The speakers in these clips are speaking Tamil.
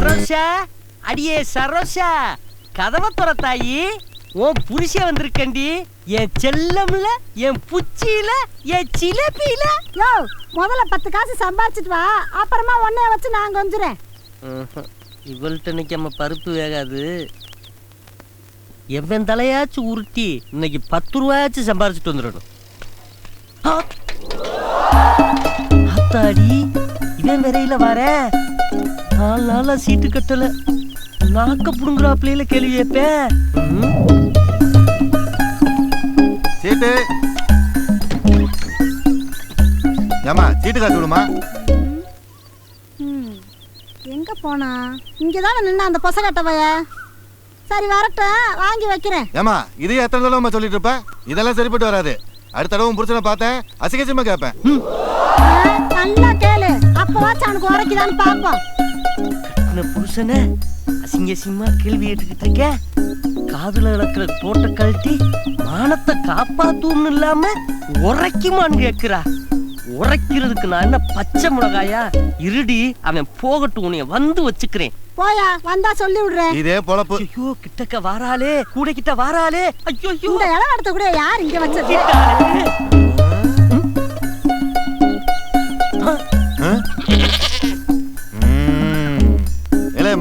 சரோஷா, அடியே சரோஷா, கதவை துற தாயி. உன் புருஷ வந்திருக்கண்டி, என் செல்லம்ல, என் புச்சியில, என் சிலப்பியில. யோ, முதல்ல 10 காசு சம்பாதிச்சிட்டு வா, அப்புறமா உன்னைய வச்சு நான் கொஞ்சுறேன். இவள்கிட்ட இன்னைக்கு நம்ம பருப்பு வேகாது. எவன் தலையாச்சும் உருட்டி இன்னைக்கு 10 ரூபாயாச்சும் சம்பாதிச்சுட்டு வந்துடணும். ஆத்தாடி, இவன் விரையில வர 4 நாளா சீட்டு கட்டல. நாக்க புடுங்குறாப்ல கேள்வி கேட்பேன். சீட்டு ஏமா சீட்டு காசு விடுமா? எங்க போனா? இங்கதானே நின்ன அந்த பொசகட்ட பைய. சரி வரட்டும், வாங்கி வைக்கிறேன். ஏமா இதே எத்தனை தடவை சொல்லிட்டு இருப்ப? இதெல்லாம் சரிப்பட்டு வராது. அடுத்த தடவை புருஷனை பார்த்தேன் அசிங்கசியமா கேட்பேன். நல்லா கேளு, அப்பவாச்சும் அவனுக்கு உரைக்குதான்னு பாப்போம். புருஷனை அசிங்க சிம்மா கேள்வி கேட்டுக்கிட்டு இருக்கேன். காதுல இழக்கிற தோட்ட கழட்டி மானத்தை காப்பாத்தும் இல்லாம உரைக்குமான்னு கேக்குறா. உரைக்கிறதுக்கு நான் என்ன பச்சை மிளகாயா? இருடி, அவன் போகட்டும், உன்னைய வந்து வச்சுக்கிறேன். போயா, வந்தா சொல்லி விடுறேன். இதே பொழப்பு. ஐயோ, கிட்டக்க வாராளே, கூட கிட்ட வாராளே. ஐயோ, இந்த இடம் எடுத்த கூட யார் இங்க வச்சது?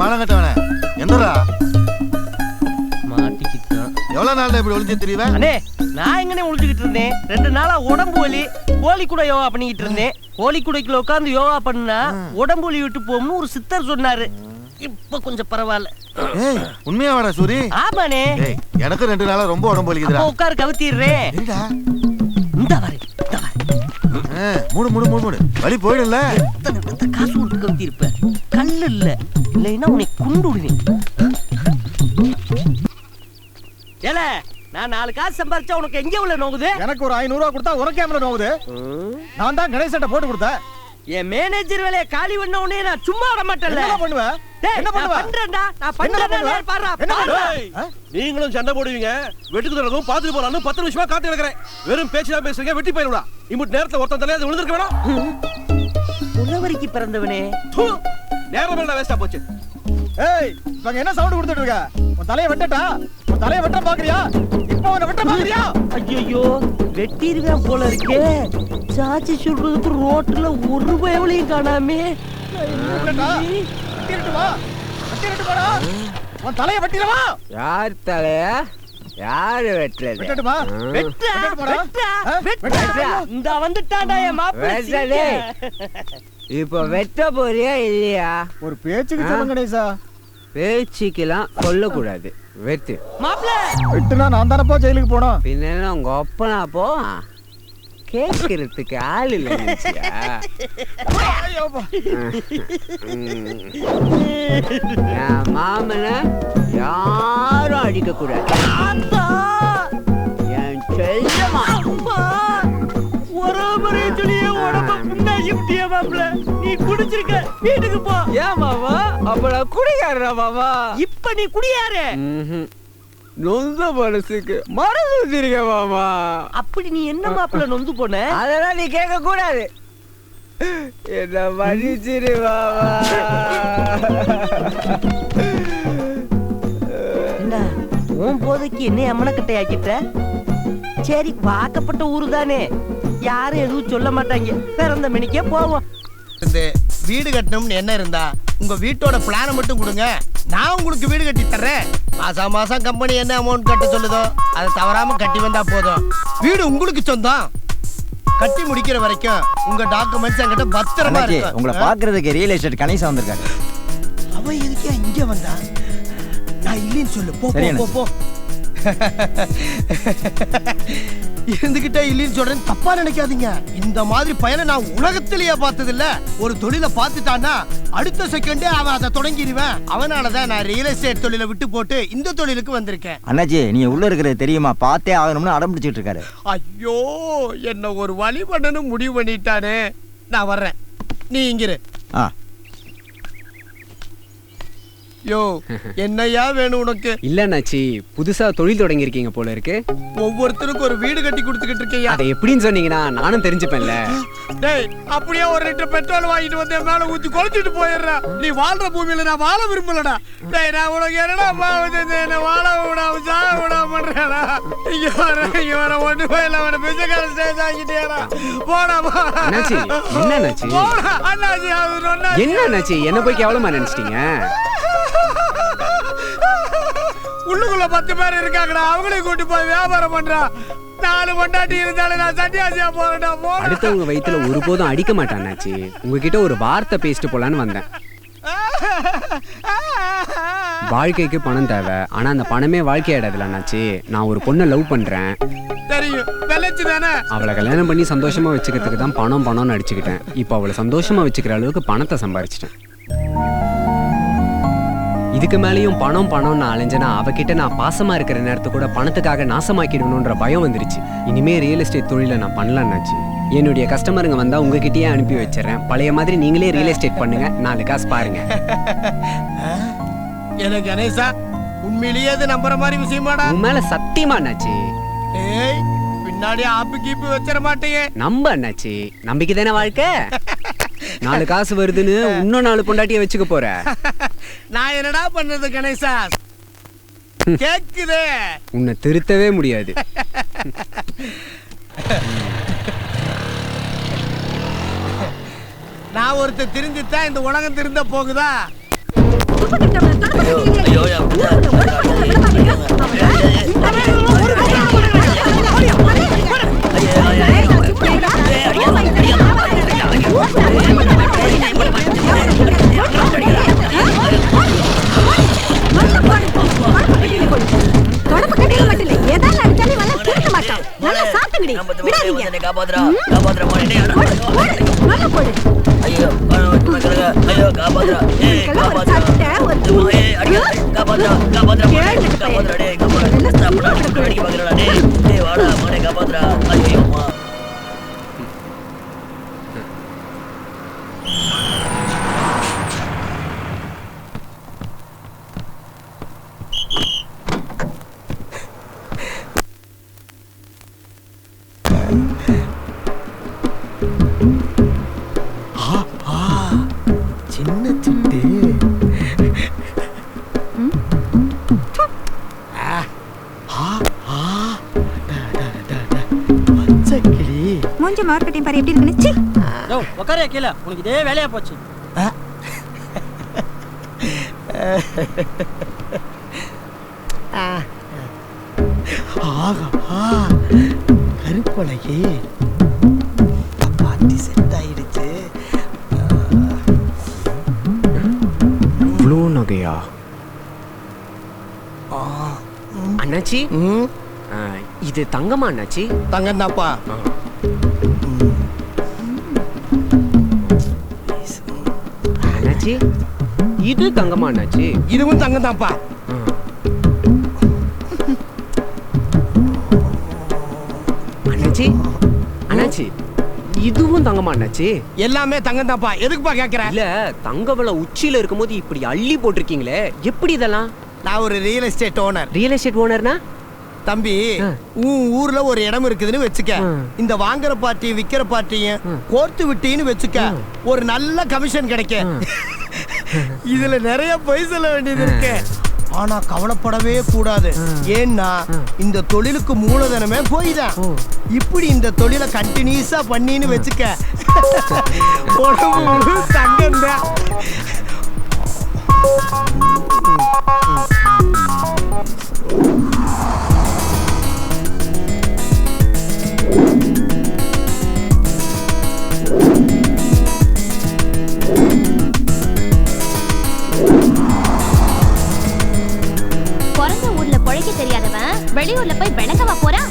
மானங்கட்டவன எந்தடா மாட்டிக்கிட்டான். எவ்வளவு நாள் இப்படி ஒளிஞ்சு தெரியவ? அண்ணே, நான் எங்கனே ஒளிஞ்சுக்கிட்டு இருந்தேன். 2 நாளா உடம்பு வலி. கோழி கூட யோகா பண்ணிக்கிட்டு இருந்தேன். கோழி கூடைக்குள்ள உட்கார்ந்து யோகா பண்ணா உடம்பு வலி விட்டு போகும்னு ஒரு சித்தர் சொன்னாரு. இப்ப கொஞ்சம் பரவாயில்ல. ஏய், உண்மையா வாடா சூரி? ஆமாண்ணே. ஏய், எனக்கு 2 நாளா ரொம்ப உடம்பு வலிக்குதுடா. அப்ப உட்கார், கவுத்திடுறேன். என்னடா இந்த வரை மூடு வலி போயிடும்ல. எத்தனை காசு கொடுத்து கவுத்தி இருப்ப? கல்லு இல்ல, இல்லைன்னா உன்னை குண்டு விடுவேன். ஏல, நான் 4 காசு சம்பாதிச்சா உனக்கு எங்க உள்ள நோகுது? எனக்கு ஒரு 500 ரூபா கொடுத்தா உனக்கு எவ்வளவு நோகுது? நான் தான் கணேசட்ட போட்டு கொடுத்தேன். என் மேனேஜர் வேலைய காலி பண்ண உடனே நான் சும்மா விட மாட்டேன்ல. என்ன பண்ணுவ? என்ன பண்ணுவ? நான் பண்றேன்டா பாறா. நீங்களும் சண்டை போடுவீங்க. வெட்டுக்கு தரதும் பாத்துட்டு போறானு 10 நிமிஷமா காத்து கிடக்குறேன். வெறும் பேச்சு தான் பேசுறீங்க. வெட்டி போயிடுடா. இம்புட் நேரத்துல ஒருத்தன் தலையில விழுந்திருக்க வேணாம். புலவரிக்கு பிறந்தவனே, நேரம் எல்லாம் வேஸ்டா போச்சு. ஏய், இவங்க என்ன சவுண்ட் கொடுத்துட்டு இருக்க? உன் தலைய வெட்டட்டா? உன் தலைய வெட்ட பாக்குறியா? இப்போ உன்னை வெட்ட பாக்குறியா? ஐயோ, வெட்டிடுவேன் போல இருக்கே. சாச்சி சொல்றதுக்கு ரோட்ல ஒரு பயவளையும் காணாமே. உன் தலைய வெட்டிடுவா? யார் தலைய? யாரு வெட்டுறது? வெட்டட்டுமா? இந்த வந்துட்டாடா என் மாப்பிள்ளை. இப்போ வெட்ட போறியா இல்லையா? ஒரு பேச்சுக்கு சொல்லுங்க கணேசா. பேச்சுக்கெல்லாம் கொல்லக்கூடாது. வெட்டு. மாப்பிள்ளை வெட்டுனா நான் தானப்பா ஜெயிலுக்கு போனோம். பின்ன உங்க ஒப்பனா போ. கேட்கறதுக்கு ஆள் இல்லை. என் மாமன யாரும் அடிக்க கூடாது. என் செல்லமா நீ குடிச்சிருக்க, வீட்டுக்கு போ. ஏன் மாமா? அப்ப நான் குடிக்காரா மாமா? இப்ப நீ குடியாரு. நொந்த மனசுக்கு மனசு வச்சிருக்க மாமா. அப்படி நீ என்ன மாப்பிள்ள நொந்து போன? அதெல்லாம் நீ கேட்க கூடாது. என்ன மன்னிச்சிரு மாமா. என்ன உன் போதைக்கு என்ன அம்மனக்கட்டை ஆக்கிட்ட? சரி, வாக்கப்பட்ட ஊரு தானே, யாரும் எதுவும் சொல்ல மாட்டாங்க. பிறந்த மணிக்கே போவோம். வீடு கட்டணும்னு என்ன இருந்தா உங்க வீட்டோட பிளானை மட்டும் கொடுங்க, நான் உங்களுக்கு வீடு கட்டி தர்றேன். மாசம் மாசம் கம்பெனி என்ன அமௌண்ட் கட்ட சொல்லுதோ அதை தவறாம கட்டி வந்தா போதும். வீடு உங்களுக்கு சொந்தம். கட்டி முடிக்கிற வரைக்கும் உங்க டாக்குமெண்ட்ஸ் என்கிட்ட பத்திரமா இருக்கு. உங்களை பாக்குறதுக்கு ரியல் எஸ்டேட் கணேசா வந்திருக்காரு. அவ எதுக்கே இங்க வந்தா? நான் இல்லைன்னு சொல்லு. போ போ போ. இருந்துகிட்டே இல்லைன்னு சொல்றேன், தப்பா நினைக்காதீங்க. இந்த மாதிரி பையனை நான் உலகத்திலேயே பார்த்தது இல்ல. ஒரு தொழிலை பார்த்துட்டான்னா அடுத்த செகண்டே அவன் அதை தொடங்கிடுவேன். அவனாலதான் நான் ரியல் எஸ்டேட் தொழிலை விட்டு போட்டு இந்த தொழிலுக்கு வந்திருக்கேன். அண்ணாச்சி, நீங்க உள்ள இருக்கிறது தெரியுமா? பார்த்தே ஆகணும்னு அடம் பிடிச்சிட்டு இருக்காரு. ஐயோ, என்ன ஒரு வழி பண்ணணும் முடிவு பண்ணிட்டானே. நான் வர்றேன், நீ இங்கிரு. யோ என்னையா வேணும் உனக்கு? இல்ல அண்ணாச்சி, புதுசா தொழில் தொடங்கி இருக்கீங்க போல இருக்கு. ஒவ்வொருத்தருக்கும் ஒரு வீடு கட்டி கொடுத்துக்கிட்டு இருக்கையா? அதை எப்படின்னு சொன்னீங்கன்னா நானும் தெரிஞ்சுப்பேன்ல. டேய் அப்படியே ஒரு லிட்டர் பெட்ரோல் வாங்கிட்டு வந்து என் மேல ஊத்தி கொளுத்திட்டு போயிடுறா. நீ வாழ்ற பூமியில நான் வாழ விரும்பலடா. டேய் நான் உனக்கு என்னடா பாவம் செஞ்சு என்ன வாழ விடாம சாக விடாம பண்றேடா. இங்க வர ஒண்ணு போயில அவனை பிச்சைக்கார ஸ்டேஜ் ஆக்கிட்டேடா. போடா அண்ணாச்சி, என்ன அண்ணாச்சி? போடா அண்ணாச்சி, அது ஒண்ணா என்ன அண்ணாச்சி, என்ன போய் கேவலமா நினைச்சிட்டீங்க? உள்ளுக்குள்ள 10 பேர் இருக்காங்கடா, அவங்களையும் கூட்டி போய் வியாபாரம் பண்றா. 4 பொண்டாட்டி இருந்தாலும் நான் சன்னியாசியா போறேன்டா. அடுத்தவங்க வயித்துல ஒருபோதும் அடிக்க மாட்டேன் அண்ணாச்சி. உங்ககிட்ட ஒரு வார்த்தை பேசிட்டு போலான்னு வந்தேன். வாழ்க்கைக்கு பணம் தேவை, ஆனா அந்த பணமே வாழ்க்கையாடாதுல அண்ணாச்சி. நான் ஒரு பொண்ணை லவ் பண்றேன். தெரியும், வெள்ளச்சி தானே. அவளை கல்யாணம் பண்ணி சந்தோஷமா வச்சுக்கிறதுக்கு தான் பணம்னு அடிச்சுக்கிட்டேன். இப்போ அவளை சந்தோஷமா வச்சுக்கிற அளவுக்கு பணத்தை சம்பாரிச்சிட்டேன். இதுக்கு மேலேயும் பணம்னு அலைஞ்சனா அவகிட்ட நான் பாசமா இருக்கிற நேரத்தை கூட பணத்துக்காக நாசமாக்கிடணுன்ற பயம் வந்துருச்சு. இனிமே ரியல் எஸ்டேட் தொழிலை நான் பண்ணலான்னாச்சு. என்னுடைய கஸ்டமருங்க வந்தா உங்ககிட்டயே அனுப்பி வச்சிடறேன். பழைய மாதிரி நீங்களே ரியல் எஸ்டேட் பண்ணுங்க, 4 காசு பாருங்க. எனக்கு கணேசா உண்மையிலேயே அது நம்புற மாதிரி விஷயமாடா? உன் மேல சத்தியமா அண்ணாச்சி. ஏய் பின்னாடி ஆப்பு கீப்பு வச்சிட மாட்டேயே. நம்ப அண்ணாச்சி, நம்பிக்கை தானே வாழ்க்கை. 4 காசு வருதுன்னு இன்னும் 4 பொண்டாட்டிய வச்சுக்க போற. நான் என்னடா பண்றது கணேசா? கேக்குதே. உன்னை திருத்தவே முடியாது. நான் ஒருத்தர் திருந்தித்தான் இந்த உலகம் திருந்த போகுதா? மூஞ்சி மார்க்கெட்டிங் பாரு எப்படி இருக்குன்னு. யோ உட்காரே கீழ, உனக்கு இதே வேலையா போச்சு. கருப்பழகி பாட்டி செட் ஆயிடுச்சு. இவ்வளோ நகையா அண்ணாச்சி? இது தங்கமா அண்ணாச்சி? தங்கம் தான்ப்பா. அண்ணாச்சி இது தங்கமா அண்ணாச்சி? இதுவும் தங்கம் தான்ப்பா. அண்ணாச்சி அண்ணாச்சி இதுவும் தங்கமா அண்ணாச்சி? எல்லாமே தங்கம் தான்ப்பா. எதுக்குப்பா கேக்குற? இல்ல, தங்க விலை உச்சியில இருக்கும்போது இப்படி அள்ளி போட்டிருக்கீங்களே, எப்படி இதெல்லாம்? நான் ஒரு real estate owner. Real estate ஓனர்னா? தம்பி, உன் ஊர்ல ஒரு இடம் இருக்குதுன்னு வச்சுக்க. இந்த வாங்குற பார்ட்டி விக்கிற பார்ட்டியும் கோர்த்து விட்டீன்னு வச்சுக்க, ஒரு நல்ல கமிஷன் கிடைக்கும். இதுல நிறைய பைசா சொல்ல வேண்டியது இருக்கு. ஆனா கவலைப்படவே கூடாது. ஏன்னா இந்த தொழிலுக்கு மூலதனமே போய்தான். இப்படி இந்த தொழிலை கண்டினியூஸா பண்ணின்னு வச்சுக்க, உடம்பு தங்கம் தான். பிறந்த ஊர்ல பொழைக்க தெரியாதவன் வெளியூர்ல போய் விளங்கவா போறான்?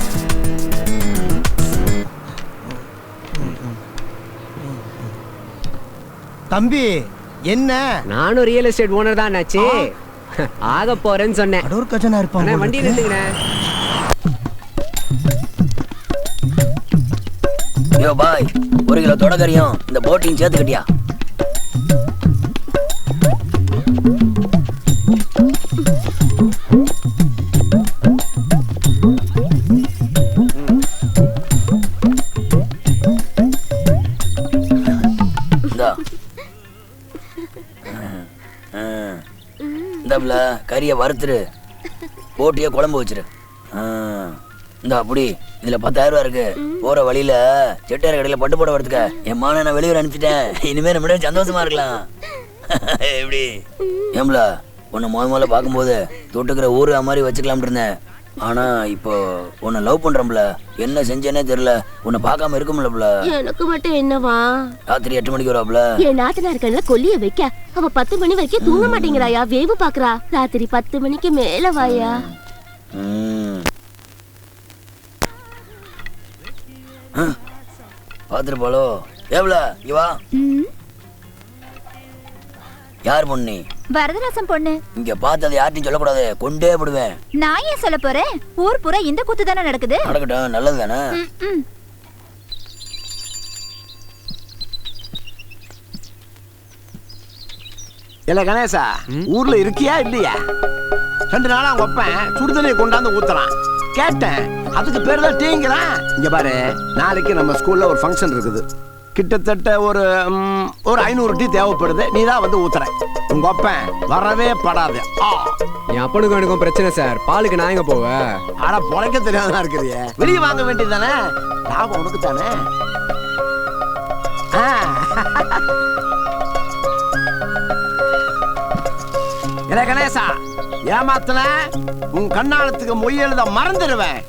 தம்பி என்ன? நானும் ரியல் எஸ்டேட் ஓனர் தான் ஆச்சு. ஆக போறேன்னு சொன்னேன். அடோர் கஜனா இருப்பாங்க. வண்டி நிறுத்துங்கண்ணே. யோ பாய், 1 கிலோ தொடக்கறியும் இந்த போட்டியும் சேர்த்துக்கிட்டியா? இந்தாப்புல கறியை வறுத்துரு, போட்டியே குழம்பு வச்சிரு. இந்த அப்படி இதுல 10,000 ரூபா இருக்கு. போற வழியில செட்டியார் கடையில பட்டு போட வரதுக்க என் மான நான் வெளியூர் அனுப்பிச்சிட்டேன். இனிமே நம்ம சந்தோஷமா இருக்கலாம். எப்படி ஏம்பல உன்னை முதல்ல பார்க்கும்போது தொட்டுக்கிற ஊரு மாதிரி வச்சுக்கலாம்னு இருந்தேன். ஆனா இப்போ உன்னை லவ் பண்றோம்ல, என்ன செஞ்சேனே தெரியல. உன்னை பார்க்காம இருக்கும்ல. எனக்கு மட்டும் என்னவா? ராத்திரி 8 மணிக்கு வருவாப்ல. என் நாத்தனா இருக்கல கொல்லிய வைக்க அவ 10 மணி வரைக்கும் தூங்க மாட்டேங்கிறாயா, வேவு பாக்குறா. ராத்திரி 10 மணிக்கு மேல வாயா. பாத்துருப்பாளோ? ஏவ்ல இங்க வா. யார் பொண்ணு? வரதராசன் பொண்ணு. இங்க பார்த்தது யார்ட்டையும் சொல்லக்கூடாது, கொண்டே போடுவேன். நான் ஏன் சொல்ல போறேன்? ஊர் பூரா இந்த கூத்து தானே நடக்குது. நடக்கட்டும், நல்லது தானே. இல்ல கணேசா, ஊர்ல இருக்கியா இல்லையா? 2 நாளா ஒப்பேன் சுடுதண்ணியை கொண்டாந்து ஊத்துறான். கேட்டேன், அதுக்கு பேர் தான் டீங்கிறான். இங்க பாரு, நாளைக்கு நம்ம ஸ்கூல்ல ஒரு ஃபங்க்ஷன் இருக்குது. கிட்டத்தட்ட ஒரு 500 டீ தேவைப்படுது. நீ தான் வந்து ஊத்துற. உங்க அப்பன் வரவே படாது. என் அப்பனுக்கும் எனக்கும் பிரச்சனை சார். பாலுக்கு நான் எங்க போவேன்? ஆனா பொழைக்க தெரியாதான் இருக்கிறிய. வெளியே வாங்க வேண்டியது தானே, லாபம் உனக்கு தானே. என்ன கணேசா, ஏமாத்தன உன் கண்ணாளத்துக்கு மொய் எழுத மறந்துடுவேன்.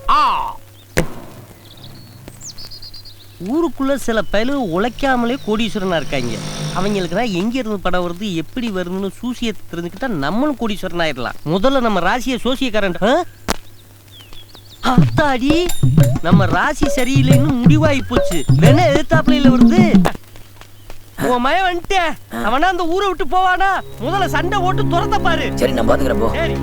ஊருக்குள்ள சில பயலு உழைக்காமலே கோடீஸ்வரனா இருக்காங்க. அவங்களுக்கு எங்க இருந்து படம் வருது, எப்படி வருதுன்னு சூசியை தெரிஞ்சுக்கிட்டா நம்மளும் கோடீஸ்வரன் ஆயிடலாம். முதல்ல நம்ம ராசியை சோசியக்காரன் ஆத்தாடி, நம்ம ராசி சரியில்லைன்னு முடிவாயி போச்சு. வேணா எதிர்த்தாப்புல வருது. உன் மயம் வந்துட்டேன். அவனா அந்த ஊரை விட்டு போவானா? முதல்ல சண்டை ஓட்டு துரத்த பாரு. சரி, நான் பாத்துக்கிறேன் போ.